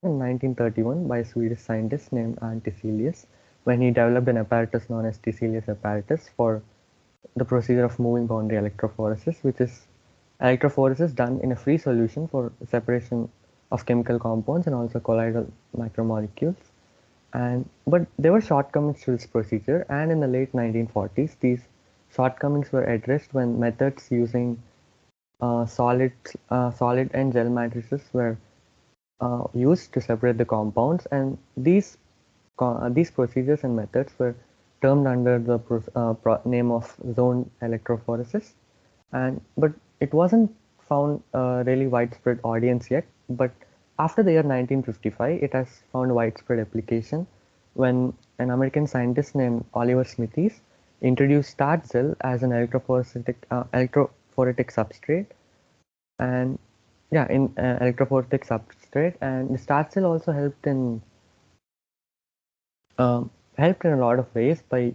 in 1931 by a Swedish scientist named Tiselius when he developed an apparatus known as Tiselius apparatus for the procedure of moving boundary electrophoresis, which is electrophoresis done in a free solution for separation of chemical compounds and also colloidal macromolecules. But there were shortcomings to this procedure, and in the late 1940s, these shortcomings were addressed when methods using solid and gel matrices were used to separate the compounds, and these procedures and methods were termed under the name of zone electrophoresis. But it wasn't found really widespread audience yet. But after the year 1955, it has found widespread application when an American scientist named Oliver Smithies introduced starch gel as an electrophoretic substrate, and in electrophoretic substrate, and the starch gel also helped in a lot of ways by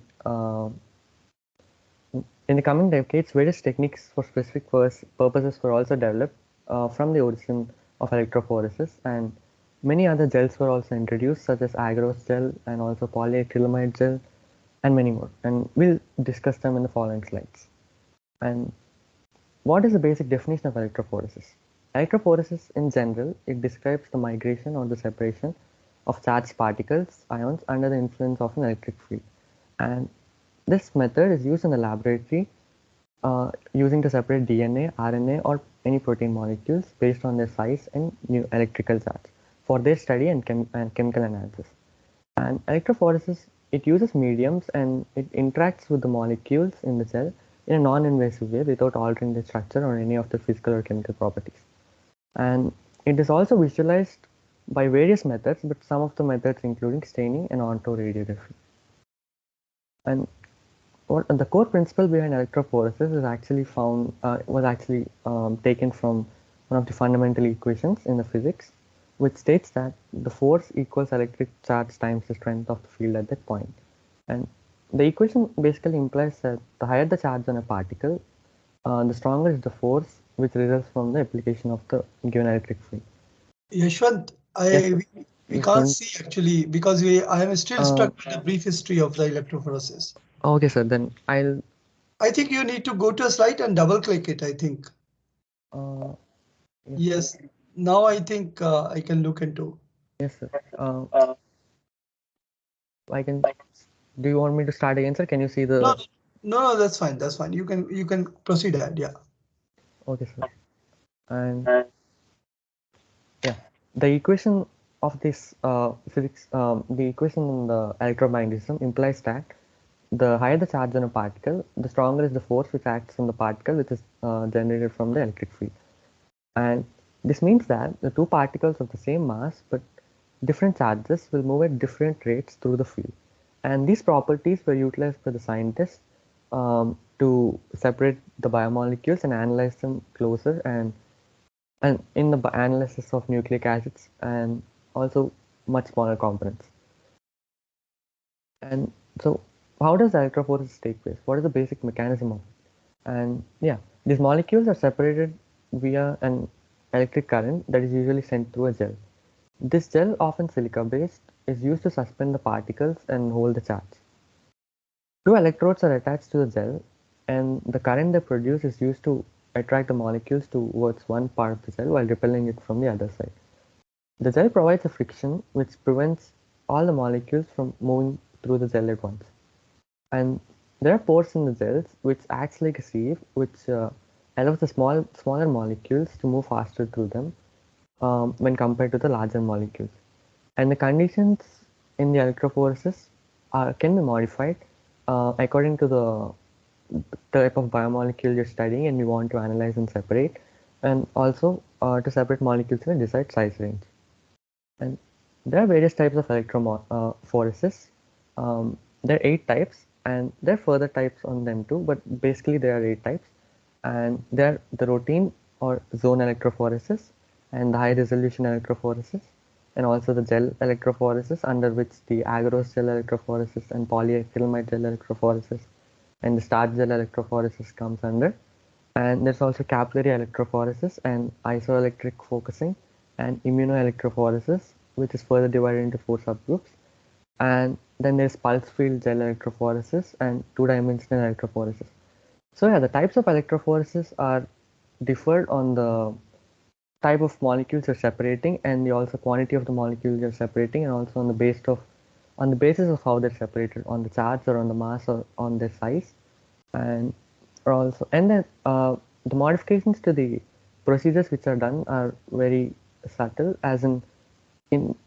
in the coming decades, various techniques for specific purposes were also developed from the origin of electrophoresis, and many other gels were also introduced, such as agarose gel and also polyacrylamide gel, and many more. And we'll discuss them in the following slides. And what is the basic definition of electrophoresis? Electrophoresis, in general, it describes the migration or the separation of charged particles, ions, under the influence of an electric field. And this method is used in the laboratory using to separate DNA, RNA, or any protein molecules based on their size and new electrical charge for their study and chemical analysis. And electrophoresis, it uses mediums and it interacts with the molecules in the cell in a non-invasive way without altering the structure or any of the physical or chemical properties. And it is also visualized by various methods, but some of the methods including staining and ontoradiography. And the core principle behind electrophoresis is actually taken from one of the fundamental equations in the physics, which states that the force equals electric charge times the strength of the field at that point. And the equation basically implies that the higher the charge on a particle, the stronger is the force which results from the application of the given electric field. Yashwant, we can't see actually because I am still stuck with the brief history of the electrophoresis. Okay, sir. Then I think you need to go to a slide and double click it, I think. Yes. Now I think I can look into. Yes, sir. I can. Do you want me to start again, sir? Can you see the? No, that's fine. That's fine. You can proceed ahead. Yeah. Okay, sir. And yeah, the equation of this physics, the equation in the electromagnetism implies that the higher the charge on a particle, the stronger is the force which acts on the particle, which is generated from the electric field. And this means that the two particles of the same mass but different charges will move at different rates through the field. And these properties were utilized by the scientists to separate the biomolecules and analyze them closer, and in the analysis of nucleic acids and also much smaller components. And so how does electrophoresis take place? What is the basic mechanism of it? And these molecules are separated via an electric current that is usually sent through a gel. This gel, often silica based, is used to suspend the particles and hold the charge. Two electrodes are attached to the gel, and the current they produce is used to attract the molecules towards one part of the gel while repelling it from the other side. The gel provides a friction which prevents all the molecules from moving through the gel at once. And there are pores in the gels which acts like a sieve, which allows the smaller molecules to move faster through them when compared to the larger molecules. And the conditions in the electrophoresis can be modified according to the type of biomolecule you're studying and you want to analyze and separate, and also to separate molecules in a desired size range. And there are various types of electrophoresis. There are 8 types, and there are further types on them too, but basically there are 8 types. And they are the routine or zone electrophoresis, and the high resolution electrophoresis, and also the gel electrophoresis, under which the agarose gel electrophoresis and polyacrylamide gel electrophoresis and the starch gel electrophoresis comes under. And there's also capillary electrophoresis and isoelectric focusing and immunoelectrophoresis which is further divided into four subgroups. And then there's pulse field gel electrophoresis and two-dimensional electrophoresis. So yeah, the types of electrophoresis are differed on the type of molecules you're separating and the also quantity of the molecules you're separating, and also on the basis of how they're separated, on the charge or on the mass or on their size. And also, and then the modifications to the procedures which are done are very subtle, as in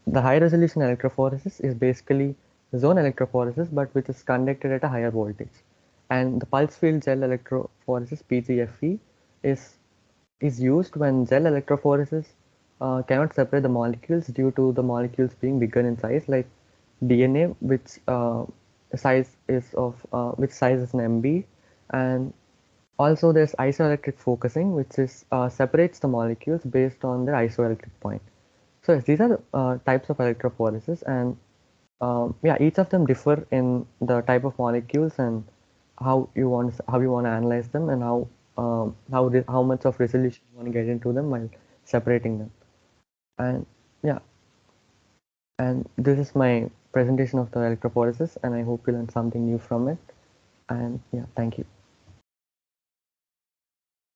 the high resolution electrophoresis is basically zone electrophoresis, but which is conducted at a higher voltage. And the pulse field gel electrophoresis (PGFE) is is used when gel electrophoresis cannot separate the molecules due to the molecules being bigger in size, like DNA, which size is an MB. And also there's isoelectric focusing, which is separates the molecules based on their isoelectric point. So yes, these are the types of electrophoresis, and yeah, each of them differ in the type of molecules and how you want to analyze them, and how much of resolution you want to get into them while separating them. And yeah, and this is my presentation of the electrophoresis, and I hope you learned something new from it. And yeah, thank you.